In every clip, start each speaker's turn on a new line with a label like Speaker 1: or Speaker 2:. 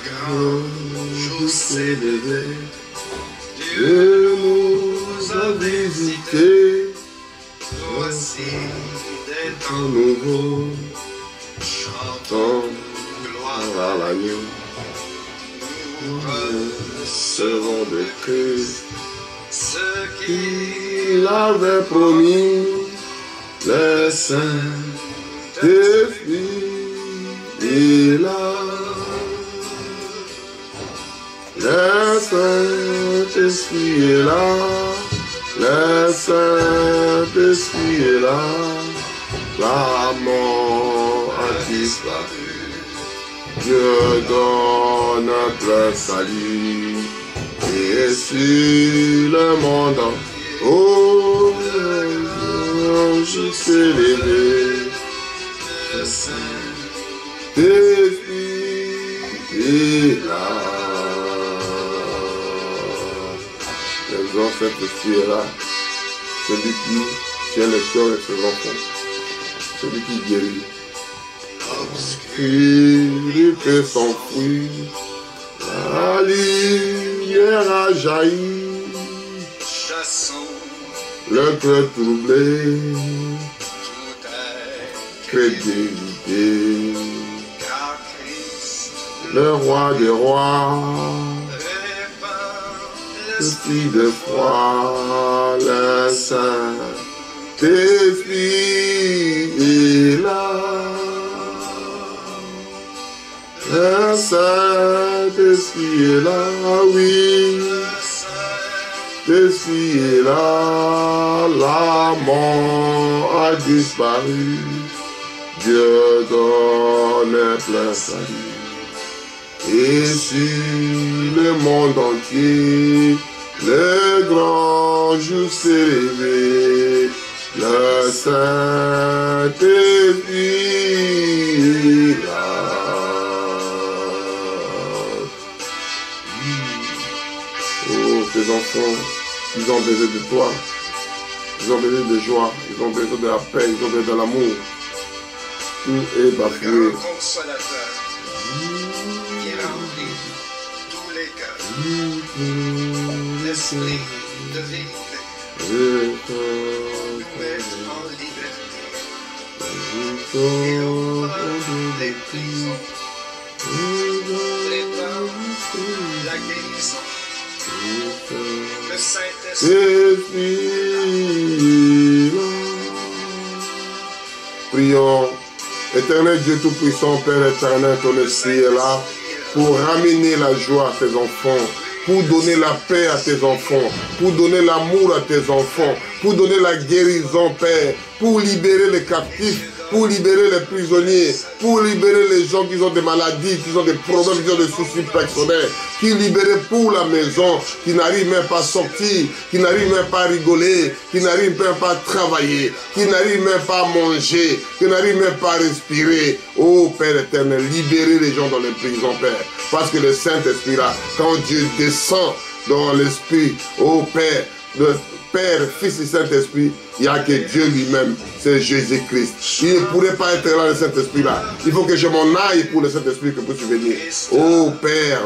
Speaker 1: grand jour s'est levé, Dieu nous a visités, voici des temps nouveaux, chantons gloire à l'agneau, nous recevons de Christ ce qu'il avait promis, le Saint-Esprit est là. Le Saint-Esprit est là, le Saint-Esprit est là, la mort a disparu, Dieu donne un plein salut, et sur le monde, oh, je sais lever, le Saint-Esprit est là. Cet esprit est là, celui qui tient le cœur de ses enfants, celui qui guérit. Obscurité s'enfuit, la lumière a jailli, chassons le cœur troublé, toute crédulité, car Christ, le roi des rois, l'esprit de foi, le Saint-Esprit est là. Le Saint-Esprit est là, oui. L'Esprit est là, la mort a disparu. Dieu donne un plein salut. Et sur le monde entier, le grand jour s'est levé, le Saint-Esprit est là. Oh, tes enfants, ils ont besoin de toi, ils ont besoin de joie, ils ont besoin de la paix, ils ont besoin de l'amour. Tout est bafoué. L'esprit de vérité nous met en liberté et ouvre les prisons, prépare la guérison. Le Saint-Esprit.
Speaker 2: Prions. Éternel Dieu Tout-Puissant, Père éternel, ton esprit est là pour ramener la joie à tes enfants, pour donner la paix à tes enfants, pour donner l'amour à tes enfants, pour donner la guérison, Père, pour libérer les captifs, pour libérer les prisonniers, pour libérer les gens qui ont des maladies, qui ont des problèmes, qui ont des soucis personnels, qui libérer pour la maison, qui n'arrivent même pas à sortir, qui n'arrivent même pas à rigoler, qui n'arrivent même pas à travailler, qui n'arrivent même pas à manger, qui n'arrivent même pas à respirer. Oh Père éternel, libérez les gens dans les prisons, Père. Parce que le Saint-Esprit là, quand Dieu descend dans l'Esprit, oh Père, le Père, Fils et Saint-Esprit, il n'y a que Dieu lui-même, c'est Jésus-Christ. Il ne pourrait pas être là, le Saint-Esprit là. Il faut que je m'en aille pour le Saint-Esprit que puisse venir. Oh Père,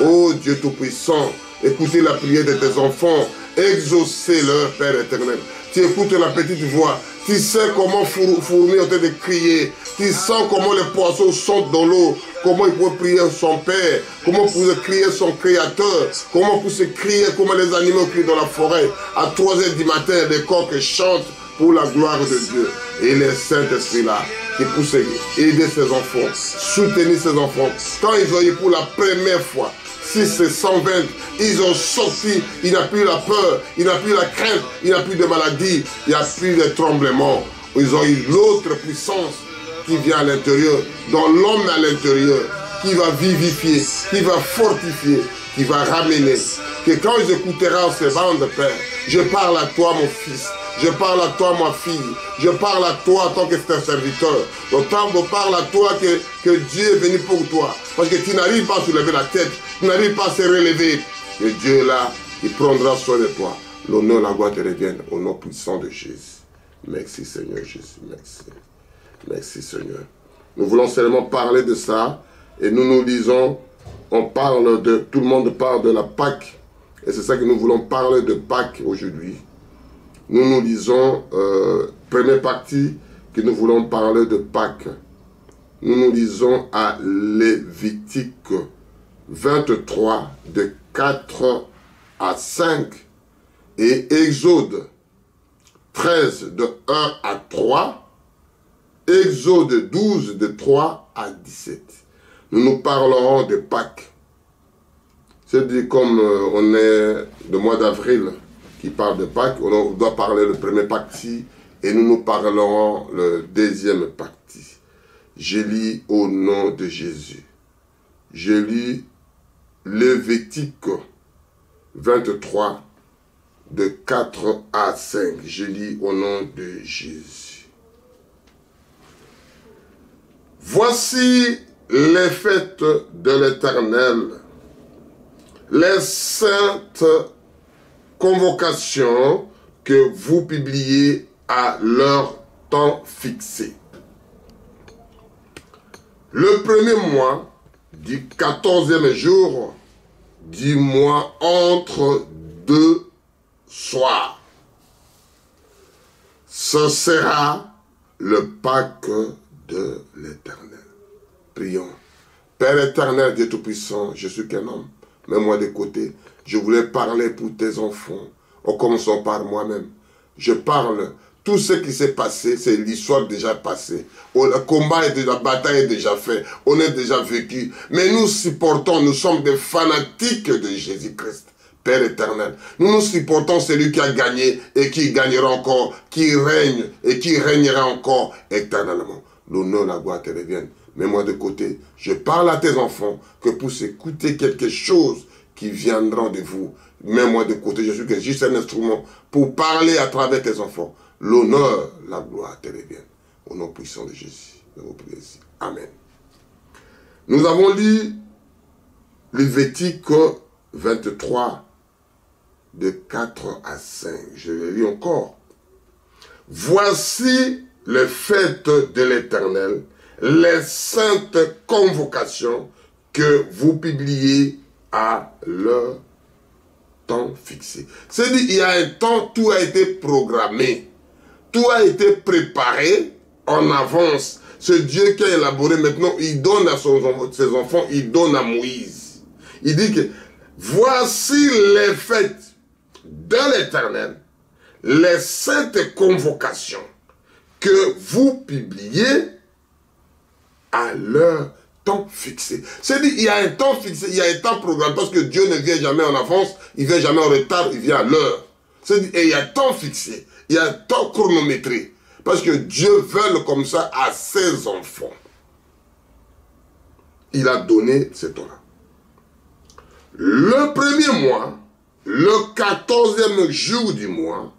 Speaker 2: oh Dieu Tout-Puissant, écoutez la prière de tes enfants, exaucez-leur, Père éternel. Tu écoutes la petite voix, tu sais comment fournir en train de crier, tu sens comment les poissons sont dans l'eau, comment il peut prier son Père, comment il peut crier son Créateur, comment il peut crier, comment les animaux crient dans la forêt. À 3 h du matin, des coqs chantent pour la gloire de Dieu. Et le Saint-Esprit là, qui peut aider ses enfants, soutenir ses enfants. Quand ils ont eu pour la première fois, si c'est 120, ils ont sorti, il n'y a plus la peur, il n'y a plus la crainte, il n'y a plus de maladie, il n'y a plus de tremblements. Ils ont eu l'autre puissance qui vient à l'intérieur, dans l'homme à l'intérieur, qui va vivifier, qui va fortifier, qui va ramener. Que quand ils écouteront ces bandes, Père, je parle à toi, mon fils. Je parle à toi, ma fille. Je parle à toi en tant que serviteur. Donc, je parle à toi que Dieu est venu pour toi. Parce que tu n'arrives pas à soulever la tête. Tu n'arrives pas à se relever. Que Dieu est là, il prendra soin de toi. L'honneur, la gloire te reviennent au nom puissant de Jésus. Merci Seigneur Jésus. Merci. Merci Seigneur. Nous voulons seulement parler de ça. Et nous nous disons
Speaker 1: tout le monde parle de la Pâque. Et c'est ça que nous voulons parler de Pâques aujourd'hui. Nous lisons, première partie que nous voulons parler de Pâques. Nous lisons à Lévitique 23, de 4 à 5, et Exode 13, de 1 à 3, Exode 12, de 3 à 17. Nous parlerons de Pâques. C'est-à-dire, comme on est le mois d'avril qui parle de Pâques, on doit parler le premier partie et nous parlerons le deuxième partie. Je lis au nom de Jésus. Je lis Lévitique 23, de 4 à 5. Je lis au nom de Jésus. Voici les fêtes de l'Éternel, les saintes convocations que vous publiez à leur temps fixé. Le premier mois du 14e jour du mois entre deux soirs. Ce sera le Pâques de l'Éternel. Prions. Père éternel, Dieu Tout-Puissant, je suis qu'un homme. Mets-moi de côté. Je voulais parler pour tes enfants. En commençant par moi-même. Je parle. Tout ce qui s'est passé, c'est l'histoire déjà passée. Le combat et la bataille est déjà fait. On est déjà vécu. Mais nous supportons, nous sommes des fanatiques de Jésus-Christ. Père éternel, nous supportons celui qui a gagné et qui gagnera encore, qui règne et qui régnera encore éternellement. L'honneur, la gloire te reviennent. Mets-moi de côté. Je parle à tes enfants que pour écouter quelque chose qui viendra de vous. Mets-moi de côté. Je suis juste un instrument pour parler à travers tes enfants. L'honneur, la gloire te reviennent. Au nom puissant de Jésus. Nous vous prions ici. Amen. Nous avons lu Lévitique 23, de 4 à 5. Je le lis encore. Voici les fêtes de l'Éternel, les saintes convocations que vous publiez à leur temps fixé. C'est-à-dire, il y a un temps, tout a été programmé. Tout a été préparé en avance. Ce Dieu qui a élaboré maintenant, il donne à ses enfants, il donne à Moïse. Il dit que voici les fêtes de l'Éternel, les saintes convocations que vous publiez à leur temps fixé. C'est-à-dire, il y a un temps fixé, il y a un temps programmé, parce que Dieu ne vient jamais en avance, il ne vient jamais en retard, il vient à l'heure. C'est-à-dire, il y a un temps fixé, il y a un temps chronométré, parce que Dieu veut comme ça à ses enfants. Il a donné ce temps-là. Le premier mois, le 14e jour du mois,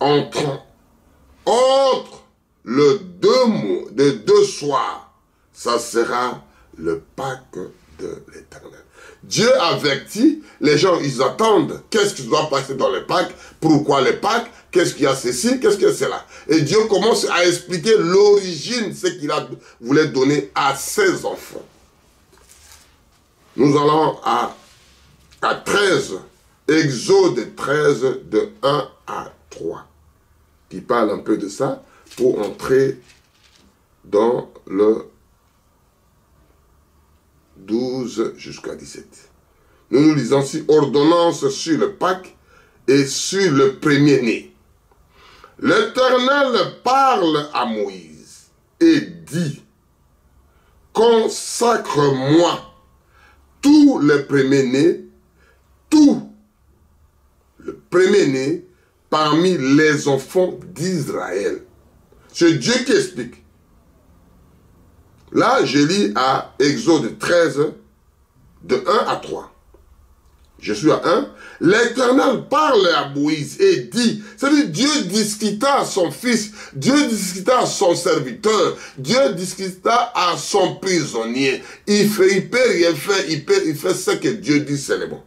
Speaker 1: entre le deux soirs, ça sera le Pâques de l'Éternel. Dieu avertit, les gens, ils attendent. Qu'est-ce qui doit passer dans les Pâques? Pourquoi les Pâques? Qu'est-ce qu'il y a ceci? Qu'est-ce que c'est là? Et Dieu commence à expliquer l'origine, ce qu'il voulait donner à ses enfants. Nous allons à 13, Exode 13, de 1 à 3, qui parle un peu de ça, pour entrer dans le 12 jusqu'à 17. Nous lisons ici, ordonnance sur le Pâques et sur le premier-né. L'Éternel parle à Moïse et dit, consacre-moi tous les premiers-nés, tout le premier-né parmi les enfants d'Israël. C'est Dieu qui explique. Là, je lis à Exode 13, de 1 à 3. Je suis à 1. L'Éternel parle à Moïse et dit, c'est-à-dire Dieu discuta à son fils, Dieu discuta à son serviteur, Dieu discuta à son prisonnier. Il peut rien faire, il fait ce que Dieu dit, c'est le bon.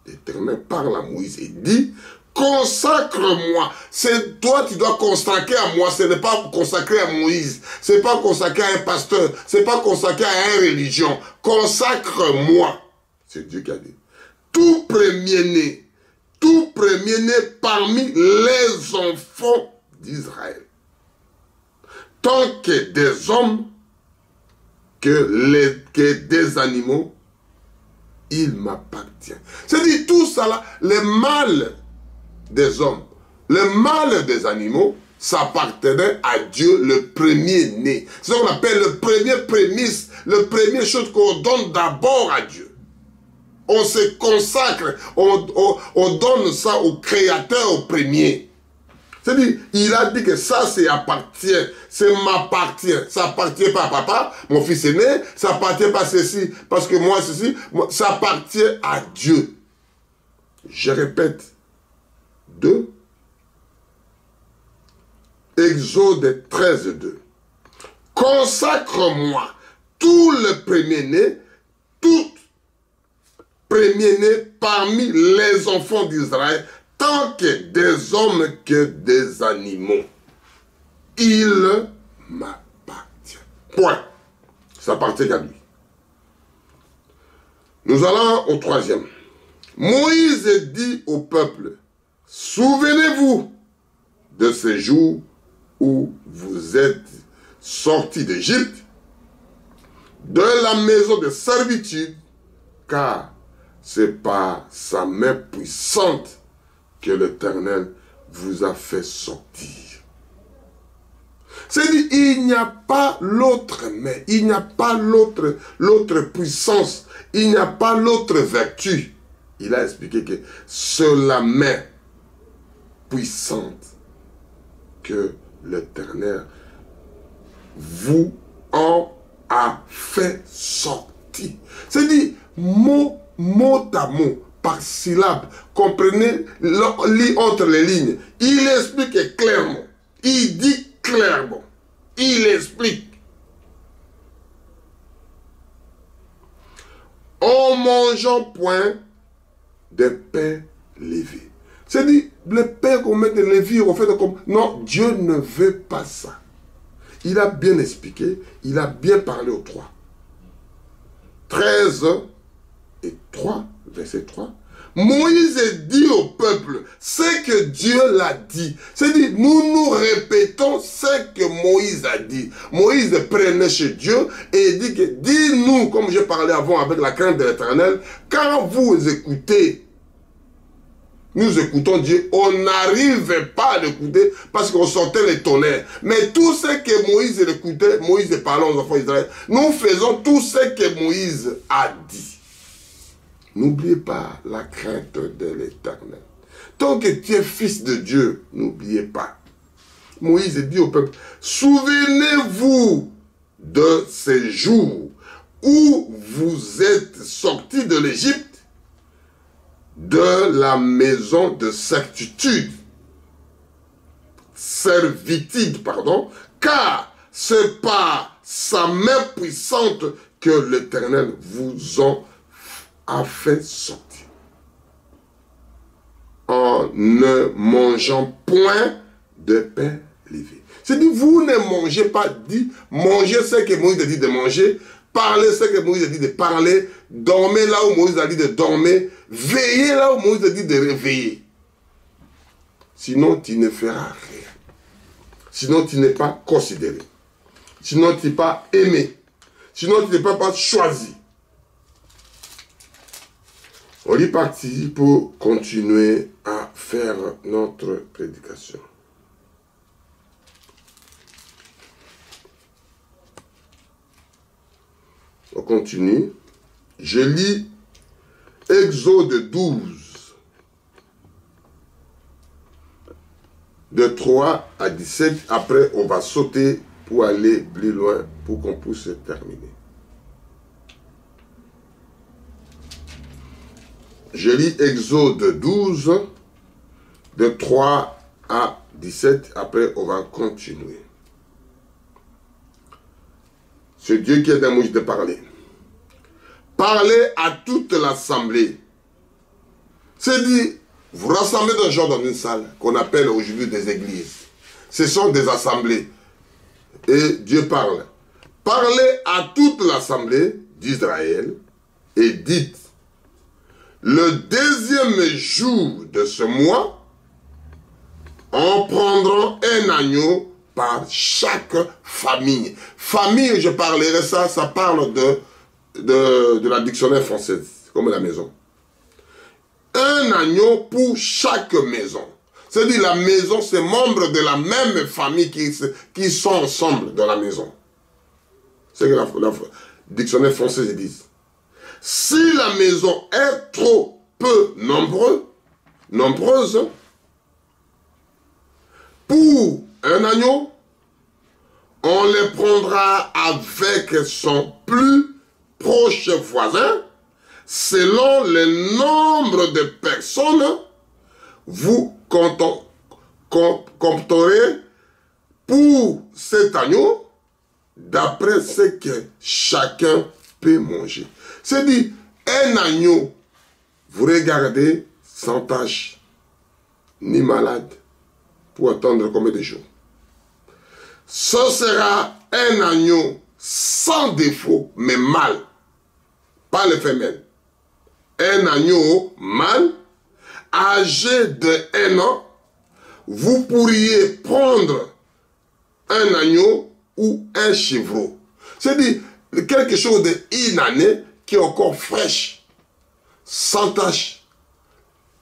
Speaker 1: L'Éternel parle à Moïse et dit, consacre-moi. C'est toi qui dois consacrer à moi. Ce n'est pas consacrer à Moïse. Ce n'est pas consacrer à un pasteur. Ce n'est pas consacrer à une religion. Consacre-moi. C'est Dieu qui a dit. Tout premier-né parmi les enfants d'Israël. Tant que des hommes, que des animaux, il m'appartient. C'est-à-dire tout ça là, le mal des hommes, le mal des animaux, ça appartenait à Dieu, le premier-né. C'est ce qu'on appelle le premier prémisse, le premier chose qu'on donne d'abord à Dieu. On se consacre, on donne ça au Créateur, au premier. C'est-à-dire, il a dit que ça, c'est appartient, c'est m'appartient. Ça appartient pas à papa, mon fils aîné, ça appartient pas à ceci, parce que moi, ceci, ça appartient à Dieu. Je répète, 2, Exode 13:2. Consacre-moi tout le premier-né, tout premier-né parmi les enfants d'Israël, tant que des hommes que des animaux. Il m'appartient. Point. Ça appartient à lui. Nous allons au 3e. Moïse dit au peuple, souvenez-vous de ces jours où vous êtes sortis d'Égypte, de la maison de servitude, car c'est par sa main puissante que l'Éternel vous a fait sortir. C'est-à-dire, il n'y a pas l'autre main, il n'y a pas l'autre puissance, il n'y a pas l'autre vertu. Il a expliqué que c'est la main puissante que l'Éternel vous en a fait sortir. C'est-à-dire, mot à mot, par syllabe, comprenez, lit entre les lignes. Il explique clairement, il dit clairement, il explique. En mangeant point de pain levé. C'est-à-dire, le pain qu'on met de lévure, on fait comme... Non, Dieu ne veut pas ça. Il a bien expliqué, il a bien parlé aux 3. 13 et 3, verset 3. Moïse dit au peuple ce que Dieu l'a dit. C'est-à-dire, nous répétons ce que Moïse a dit. Moïse prenait chez Dieu et dit que, dis-nous, comme j'ai parlé avant avec la crainte de l'Éternel, quand vous écoutez, nous écoutons Dieu, on n'arrive pas à l'écouter parce qu'on sentait les tonnerres. Mais tout ce que Moïse écoutait, Moïse parlait aux enfants d'Israël, nous faisons tout ce que Moïse a dit. N'oubliez pas la crainte de l'Éternel. Tant que tu es fils de Dieu, n'oubliez pas. Moïse dit au peuple, souvenez-vous de ces jours où vous êtes sortis de l'Égypte, de la maison de servitude, car c'est par sa main puissante que l'Éternel vous a fait sortir. En ne mangeant point de pain levé. C'est-à-dire, vous ne mangez pas, dit, mangez ce que Moïse a dit de manger, parlez ce que Moïse a dit de parler, dormez là où Moïse a dit de dormir, veillez là où Moïse a dit de réveiller. Sinon, tu ne feras rien. Sinon, tu n'es pas considéré. Sinon, tu n'es pas aimé. Sinon, tu n'es pas choisi. On est parti pour continuer à faire notre prédication. On continue. Je lis Exode 12, de 3 à 17. Après, on va sauter pour aller plus loin pour qu'on puisse terminer. Je lis Exode 12, de 3 à 17. Après, on va continuer. C'est Dieu qui est dans Moïse de parler. Parlez à toute l'assemblée. C'est dit, Vous rassemblez des gens dans une salle qu'on appelle aujourd'hui des églises. Ce sont des assemblées. Et Dieu parle. Parlez à toute l'assemblée d'Israël et dites, le deuxième jour de ce mois, en prendront un agneau par chaque famille. Famille, je parlerai ça parle de la dictionnaire française, comme la maison. Un agneau pour chaque maison. C'est-à-dire la maison, c'est membres de la même famille qui sont ensemble dans la maison. C'est ce que la dictionnaire française dit. Si la maison est trop peu nombreuse, pour un agneau, on les prendra avec son plus proche voisin, selon le nombre de personnes, vous compterez pour cet agneau d'après ce que chacun peut manger. C'est-à-dire, un agneau, vous regardez sans tache, ni malade, pour attendre combien de jours. Ce sera un agneau sans défaut, mais mâle, pas le femelle. Un agneau mâle, âgé de 1 an, vous pourriez prendre un agneau ou un chevreau. C'est-à-dire quelque chose d'inanné qui est encore fraîche, sans tache,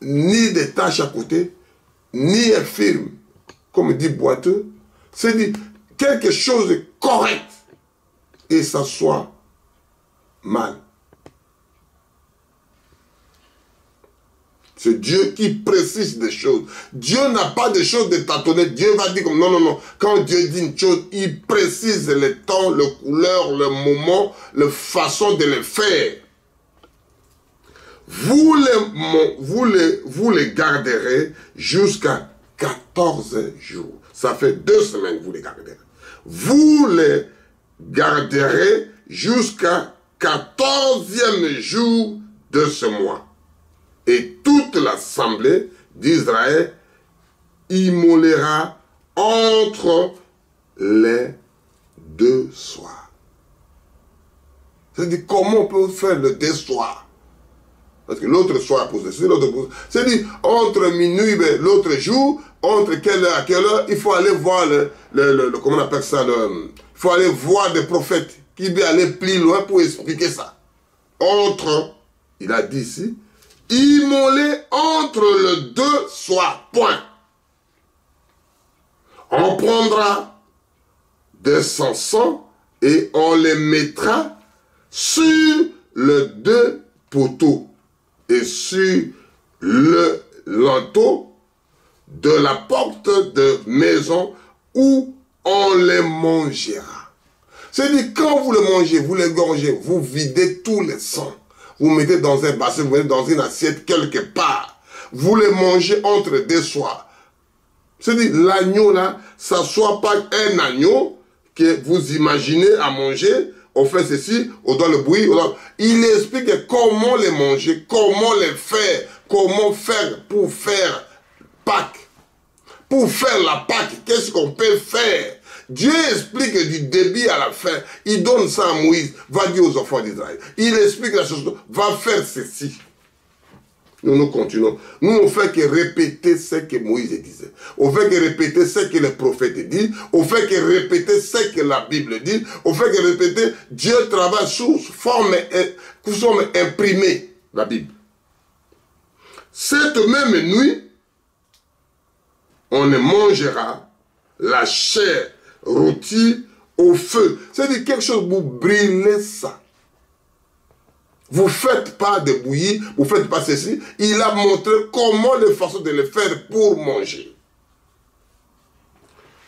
Speaker 1: ni de taches à côté, ni infirme, comme dit boiteux. C'est-à-dire quelque chose de correct et ça soit mal. C'est Dieu qui précise des choses. Dieu n'a pas de choses de tâtonner. Dieu va dire comme non, non, non. Quand Dieu dit une chose, il précise le temps, le couleur, le moment, la façon de le faire. Vous les garderez jusqu'à 14 jours. Ça fait 2 semaines que vous les garderez. Vous les garderez jusqu'à 14e jour de ce mois. Et toute l'assemblée d'Israël immolera entre les 2 soirs. C'est-à-dire, comment on peut faire le 2 soirs? Parce que l'autre soir pour ceci, l'autre pour... C'est-à-dire, entre minuit et l'autre jour, entre quelle heure à quelle heure, il faut aller voir comment on appelle ça, il faut aller voir des prophètes qui vont aller plus loin pour expliquer ça. Entre, il a dit ici, immoler entre les 2 soirs, point. On prendra des encens et on les mettra sur les 2 poteaux et sur le linteau de la porte de maison où on les mangera. C'est-à-dire, quand vous le mangez, vous les gorgez, vous videz tous les sangs. Vous mettez dans un bassin, vous mettez dans une assiette quelque part. Vous les mangez entre 2 soirs. C'est-à-dire, l'agneau là, ça ne soit pas un agneau que vous imaginez à manger. On fait ceci, on doit le bouillir. Il explique comment les manger, comment les faire, comment faire pour faire Pâques. Pour faire la Pâques, qu'est-ce qu'on peut faire? Dieu explique du début à la fin. Il donne ça à Moïse. Va dire aux enfants d'Israël. Il explique la chose. Va faire ceci. Nous continuons. Nous, on fait que répéter ce que Moïse disait. On fait que répéter ce que les prophètes disent. On fait que répéter ce que la Bible dit. On fait que répéter. Dieu travaille sous forme imprimée, la Bible. Cette même nuit, on ne mangera la chair rôtie au feu. C'est-à-dire quelque chose, vous brûlez ça. Vous ne faites pas de bouillie, vous ne faites pas ceci. Il a montré comment les façons de le faire pour manger.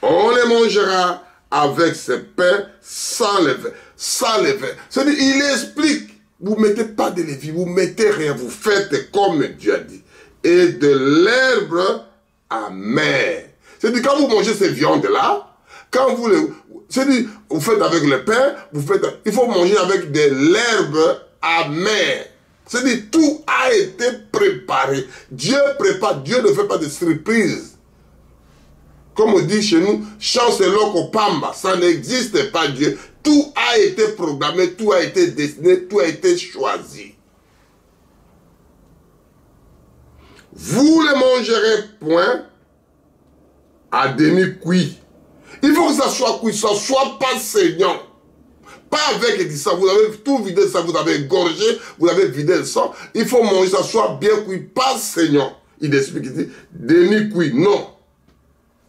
Speaker 1: On les mangera avec ce pain sans levain. Sans levain. C'est-à-dire, il explique. Vous ne mettez pas de levain, vous ne mettez rien. Vous faites comme Dieu a dit. Et de l'herbe amère. C'est-à-dire, quand vous mangez ces viandes-là, quand vous les... C'est-à-dire, vous faites avec le pain, il faut manger avec de l'herbe amère. C'est-à-dire, tout a été préparé. Dieu prépare, Dieu ne fait pas de surprise. Comme on dit chez nous, chance et loco pamba, ça n'existe pas Dieu. Tout a été programmé, tout a été destiné, tout a été choisi. Vous ne mangerez point à demi cuit. Il faut que ça soit cuit, ça soit pas saignant. Pas avec du sang, vous avez tout vidé le sang, vous avez gorgé, vous avez vidé le sang. Il faut manger, ça soit bien cuit, pas saignant. Il explique, il dit, demi cuit, non.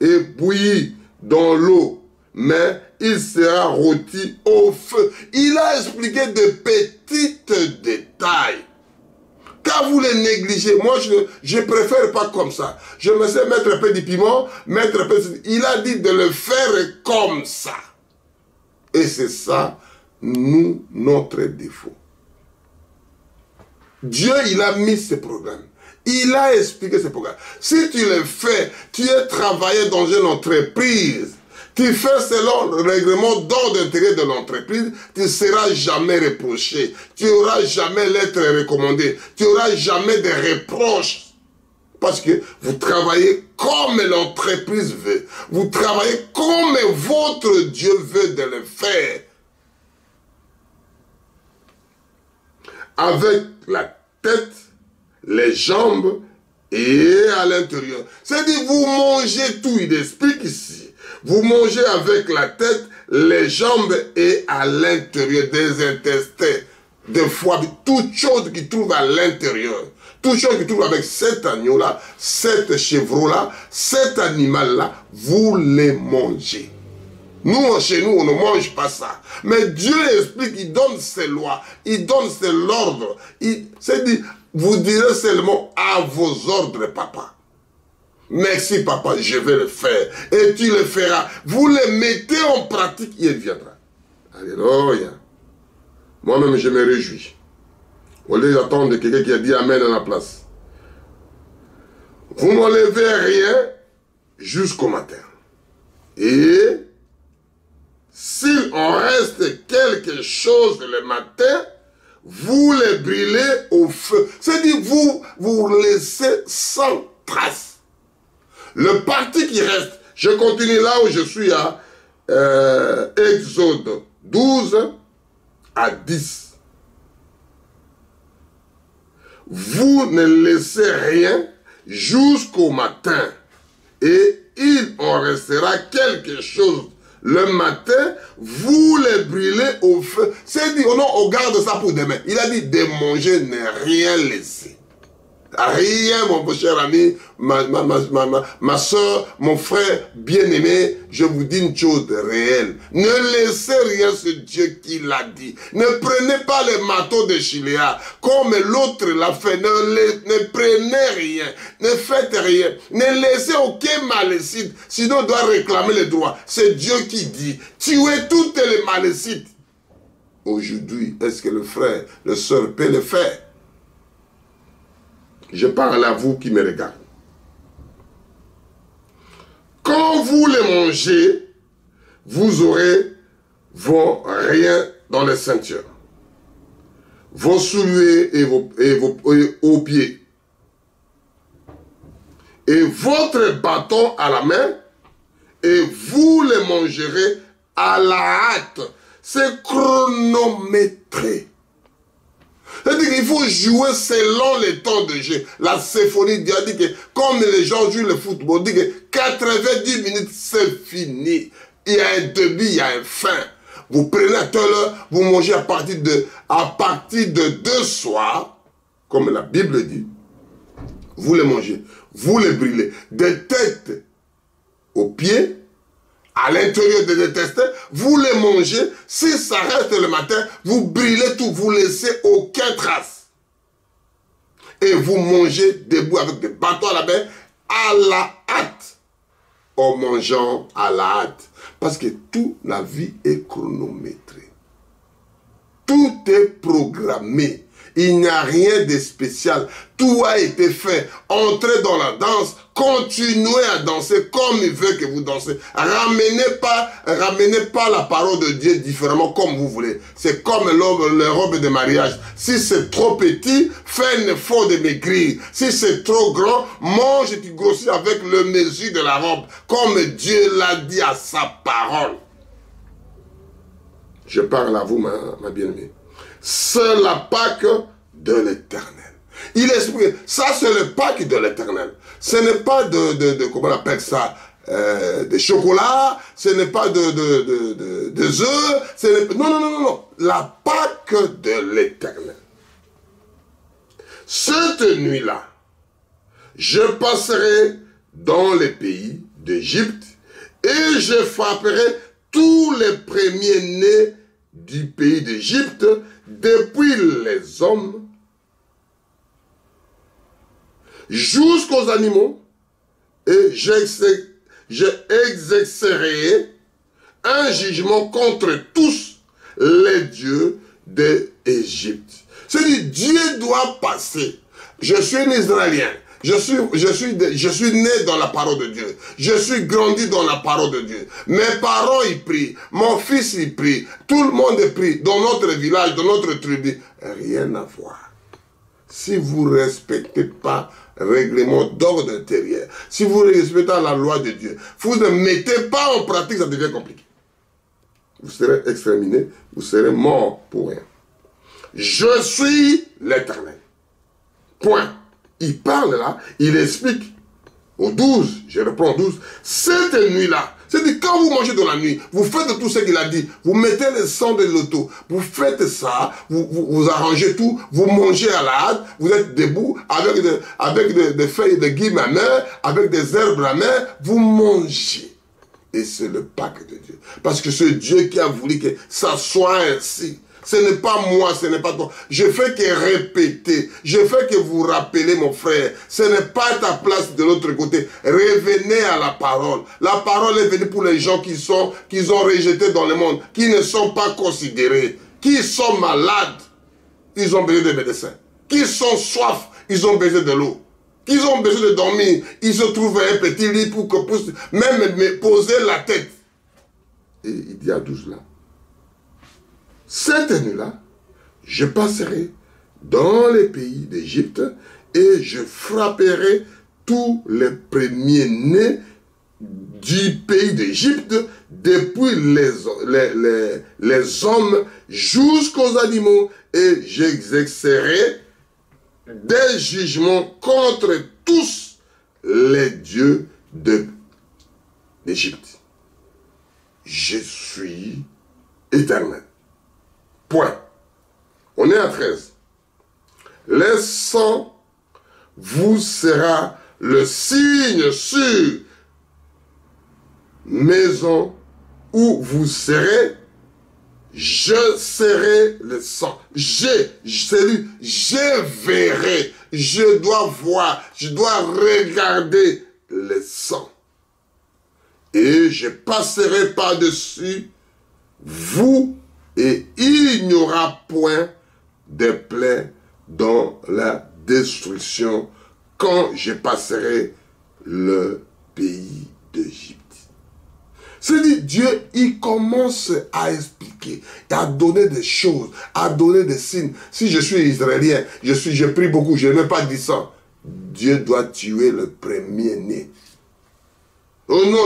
Speaker 1: Et bouilli dans l'eau, mais il sera rôti au feu. Il a expliqué de petits détails. Quand vous les négligez, moi je préfère pas comme ça. Je me sais mettre un peu de piment, mettre un peu de... Il a dit de le faire comme ça. Et c'est ça, nous, notre défaut. Dieu, il a mis ses programmes. Il a expliqué ses programmes. Si tu le fais, tu es travaillé dans une entreprise, tu fais selon le règlement d'ordre d'intérêt de l'entreprise, tu ne seras jamais reproché. Tu n'auras jamais l'être recommandé. Tu n'auras jamais de reproches. Parce que vous travaillez comme l'entreprise veut. Vous travaillez comme votre Dieu veut de le faire. Avec la tête, les jambes et à l'intérieur. C'est-à-dire, vous mangez tout, il explique ici. Vous mangez avec la tête, les jambes et à l'intérieur des intestins, des foies, toutes choses qui trouvent à l'intérieur. Toutes choses qui trouvent avec cet agneau-là, cet chevreau-là, cet animal-là, vous les mangez. Nous, chez nous, on ne mange pas ça. Mais Dieu explique, il donne ses lois, il donne ses ordres. C'est-à-dire, vous direz seulement à vos ordres, papa. Merci, papa, je vais le faire. Et tu le feras. Vous le mettez en pratique, il viendra. Alléluia. Moi-même, je me réjouis. Au lieu d'attendre quelqu'un qui a dit Amen à la place. Vous n'enlevez rien jusqu'au matin. Et s'il en reste quelque chose le matin, vous les brûlez au feu. C'est-à-dire, vous laissez sans trace. Le parti qui reste, je continue là où je suis à Exode 12 à 10. Vous ne laissez rien jusqu'au matin et il en restera quelque chose. Le matin, vous les brûlez au feu. C'est dit, oh non, on garde ça pour demain. Il a dit de manger, ne rien laisser. Rien, mon cher ami, ma soeur, mon frère bien-aimé, je vous dis une chose réelle. Ne laissez rien, ce Dieu qui l'a dit. Ne prenez pas les marteaux de Chiléa comme l'autre l'a fait. Ne prenez rien. Ne faites rien. Ne laissez aucun malécite. Sinon, on doit réclamer les droits. C'est Dieu qui dit. Tuez toutes les malécites. Aujourd'hui, est-ce que le frère, le soeur peut le faire? Je parle à vous qui me regardez. Quand vous les mangez, vous aurez vos rien dans les ceintures, vos souliers et vos pieds, et votre bâton à la main, et vous les mangerez à la hâte. C'est chronométré. C'est-à-dire qu'il faut jouer selon les temps de jeu. La symphonie dit que comme les gens jouent le football, dit que 90 minutes c'est fini. Il y a un début, il y a un fin. Vous prenez à telle heure, vous mangez à partir de 2 soirs, comme la Bible dit. Vous les mangez, vous les brûlez. Des têtes aux pieds, à l'intérieur des intestins, vous les mangez. Si ça reste le matin, vous brûlez tout, vous laissez aucune trace. Et vous mangez debout avec des bâtons à la main, à la hâte. En mangeant à la hâte. Parce que toute la vie est chronométrée. Tout est programmé. Il n'y a rien de spécial. Tout a été fait. Entrez dans la danse. Continuez à danser comme il veut que vous dansez. Ramenez pas la parole de Dieu différemment comme vous voulez. C'est comme les robes de mariage. Si c'est trop petit, fais un effort de maigrir. Si c'est trop grand, mange et tu grossis avec le mesure de la robe. Comme Dieu l'a dit à sa parole. Je parle à vous, ma bien-aimée. C'est la Pâque de l'Éternel. Il explique, ça c'est le Pâque de l'Éternel. Ce n'est pas comment on appelle ça, de chocolat, ce n'est pas de œufs, non. La Pâque de l'Éternel. Cette nuit-là, je passerai dans les pays d'Égypte et je frapperai tous les premiers-nés du pays d'Égypte, depuis les hommes jusqu'aux animaux, et j'exercerai un jugement contre tous les dieux d'Égypte. C'est-à-dire, Dieu doit passer. Je suis un Israélien. Je suis né dans la parole de Dieu. Je suis grandi dans la parole de Dieu. Mes parents y prient. Mon fils y prie. Tout le monde y prie. Dans notre village, dans notre tribu. Rien à voir. Si vous ne respectez pas le règlement d'ordre intérieur, si vous ne respectez pas la loi de Dieu, vous ne mettez pas en pratique, ça devient compliqué. Vous serez exterminé, vous serez mort pour rien. Je suis l'Éternel. Point. Il parle là, il explique au 12, je reprends au 12, cette nuit-là, c'est-à-dire quand vous mangez dans la nuit, vous faites tout ce qu'il a dit, vous mettez le sang de l'auto, vous faites ça, vous arrangez tout, vous mangez à la hâte, vous êtes debout avec des feuilles de guime à main, avec des herbes à main, vous mangez. Et c'est le Pâque de Dieu. Parce que c'est Dieu qui a voulu que ça soit ainsi. Ce n'est pas moi, ce n'est pas toi. Je fais que répéter. Je fais que vous rappelez, mon frère. Ce n'est pas ta place de l'autre côté. Revenez à la parole. La parole est venue pour les gens qu'ils ont rejetés dans le monde, qui ne sont pas considérés, qui sont malades. Ils ont besoin de médecins. Qui sont soif, ils ont besoin de l'eau. Qui ont besoin de dormir, ils se trouvent un petit lit pour que puisse même poser la tête. Et il dit à 12 là. Cette nuit-là, je passerai dans les pays d'Égypte et je frapperai tous les premiers-nés du pays d'Égypte, depuis les hommes jusqu'aux animaux, et j'exercerai des jugements contre tous les dieux d'Égypte. Je suis éternel. Point. On est à 13. Le sang vous sera le signe sur maison où vous serez. Je serai le sang. Je verrai. Je dois voir. Je dois regarder le sang. Et je passerai par-dessus vous. Et il n'y aura point de plaie dans la destruction quand je passerai le pays d'Égypte. C'est-à-dire, Dieu, il commence à expliquer, à donner des choses, à donner des signes. Si je suis israélien, je prie beaucoup, je n'ai pas dit ça. Dieu doit tuer le premier-né. Oh non,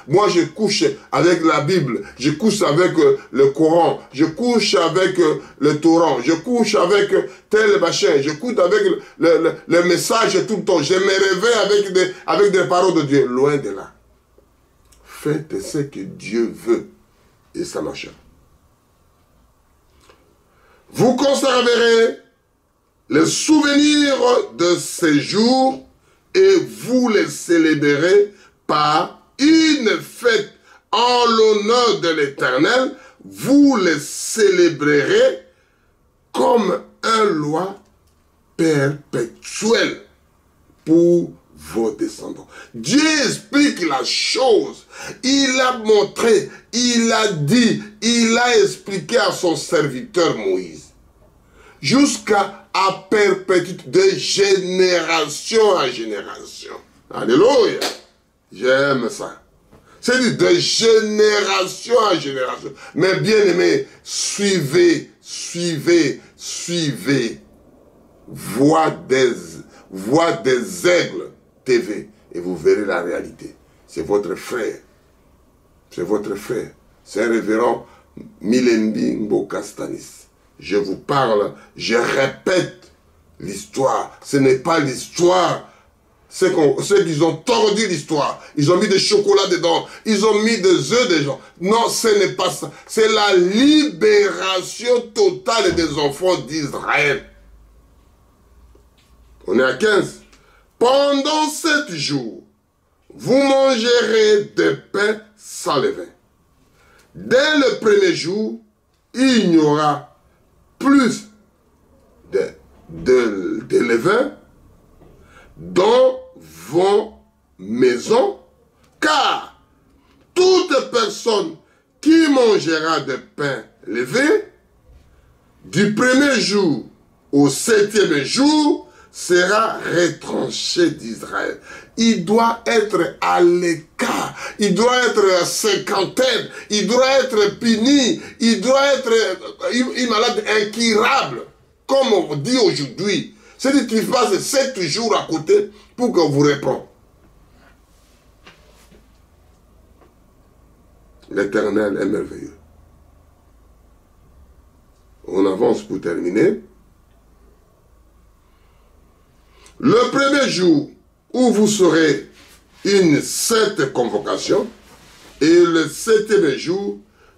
Speaker 1: moi je couche avec la Bible, je couche avec le Coran, je couche avec le Torah, je couche avec tel machin, je couche avec le message tout le temps. Je me réveille avec des paroles de Dieu, loin de là. Faites ce que Dieu veut et ça marche. Vous conserverez le souvenir de ces jours et vous les célébrerez par une fête en l'honneur de l'Éternel. Vous les célébrerez comme un loi perpétuelle pour vos descendants. Dieu explique la chose. Il a montré, il a dit, il a expliqué à son serviteur Moïse. jusqu'à perpétuité, de génération en génération. Alléluia. J'aime ça. C'est de génération en génération. Mais bien aimé, suivez, suivez, suivez. Voix des aigles TV et vous verrez la réalité. C'est votre frère. C'est votre frère. C'est un révérend Milembi Mbokastanis. Je vous parle, je répète l'histoire. Ce n'est pas l'histoire. Ceux qui ont tordu l'histoire. Ils ont mis des chocolats dedans. Ils ont mis des œufs dedans. Non, ce n'est pas ça. C'est la libération totale des enfants d'Israël. On est à 15. Pendant 7 jours, vous mangerez des pains sans levain. Dès le premier jour, il n'y aura plus de levain dans vos maisons, car toute personne qui mangera des pains levés, du premier jour au 7e jour, sera retranché d'Israël. Il doit être à l'écart, il doit être à cinquantaine, il doit être puni, il doit être une malade incurable, comme on dit aujourd'hui. C'est-à-dire qu'il passe 7 jours à côté pour qu'on vous réponde. L'Éternel est merveilleux. On avance pour terminer. Le premier jour où vous serez une sainte convocation, et le 7e jour,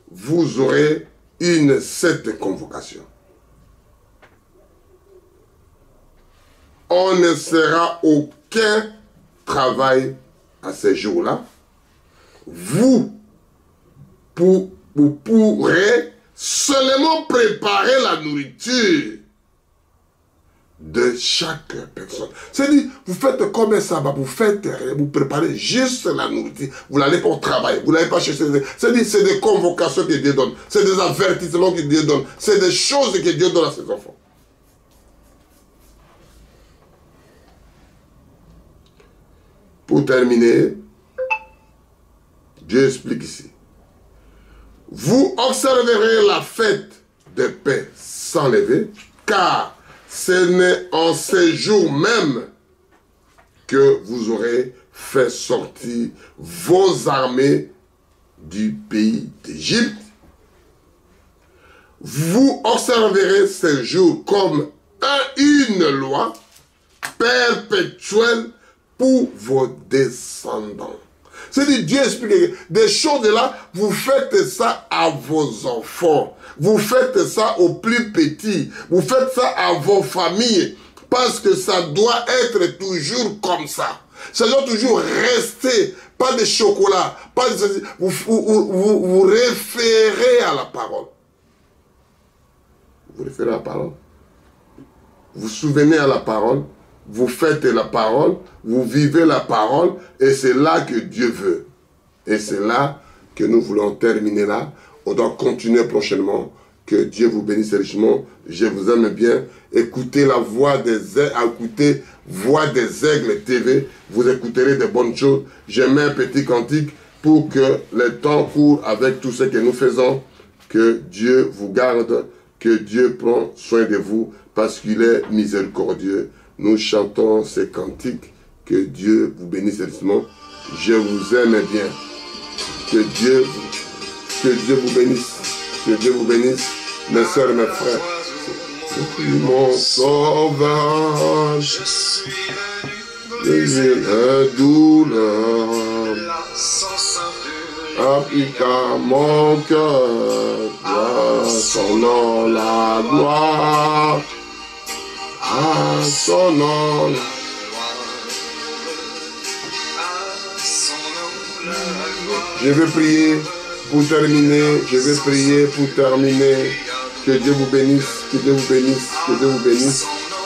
Speaker 1: vous aurez une sainte convocation. On ne fera aucun travail à ces jours-là. Vous pourrez seulement préparer la nourriture de chaque personne. C'est-à-dire, vous faites comme un sabbat, vous préparez juste la nourriture. Vous n'allez pas au travail, vous n'allez pas chercher. C'est-à-dire, c'est des convocations que Dieu donne, c'est des avertissements que Dieu donne, c'est des choses que Dieu donne à ses enfants. Pour terminer, Dieu explique ici. Vous observerez la fête des pains sans levain, car ce n'est en ces jours même que vous aurez fait sortir vos armées du pays d'Égypte. Vous observerez ces jours comme une loi perpétuelle pour vos descendants. C'est-à-dire, Dieu explique des choses là, vous faites ça à vos enfants, vous faites ça aux plus petits, vous faites ça à vos familles, parce que ça doit être toujours comme ça. Ça doit toujours rester, pas de chocolat, pas de... Vous référez à la parole. Vous référez à la parole. Vous vous souvenez à la parole. Vous faites la parole, vous vivez la parole, et c'est là que Dieu veut. Et c'est là que nous voulons terminer là. On doit continuer prochainement. Que Dieu vous bénisse richement. Je vous aime bien. Écoutez la voix des aigles, écoutez Voix des Aigles TV. Vous écouterez de bonnes choses. Je mets un petit cantique pour que le temps court avec tout ce que nous faisons. Que Dieu vous garde, que Dieu prend soin de vous, parce qu'il est miséricordieux. Nous chantons ces cantiques. Que Dieu vous bénisse richement. Je vous aime bien. Que Dieu vous bénisse. Que Dieu vous bénisse. Mes soeurs et mes frères. Je suis mon sauveur. Je suis la douleur. Applique à mon cœur. À son nom la gloire. À son nom. Je vais prier pour terminer. Je vais prier pour terminer. Que Dieu vous bénisse. Que Dieu vous bénisse. Que Dieu vous bénisse.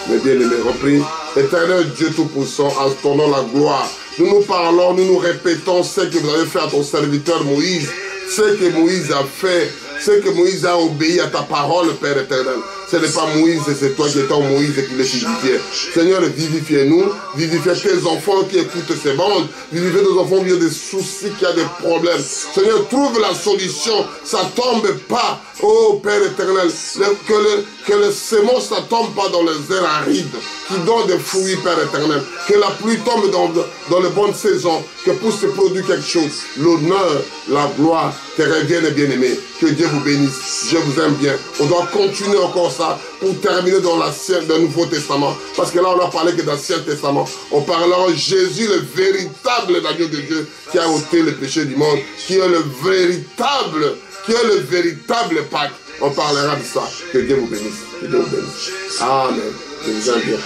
Speaker 1: Mes bien-aimés, repris. Éternel Dieu Tout-Puissant, à ton nom la gloire. Nous nous parlons, nous nous répétons ce que vous avez fait à ton serviteur Moïse. Ce que Moïse a fait C'est que Moïse a obéi à ta parole, Père éternel. Ce n'est pas Moïse, c'est toi qui es en Moïse et qui les vivifiait. Seigneur, vivifiez-nous, vivifiez tes enfants qui écoutent ces bandes, vivifiez nos enfants qui ont des soucis, qui ont des problèmes. Seigneur, trouve la solution, ça ne tombe pas. Oh Père éternel, que le sémence ne tombe pas dans les airs arides, qui donnent des fruits, Père éternel. Que la pluie tombe dans les bonnes saisons, que pousse et produit quelque chose. L'honneur, la gloire te reviennent, bien-aimés. Que Dieu vous bénisse. Je vous aime bien. On doit continuer encore ça pour terminer dans le Nouveau Testament. Parce que là, on a parlé que dans l'Ancien Testament, on parlera de Jésus, le véritable agneau de Dieu, qui a ôté le péché du monde, qui est le véritable Pâques. On parlera de ça. Que Dieu vous bénisse. Que Dieu vous bénisse. Amen. Je vous aime bien.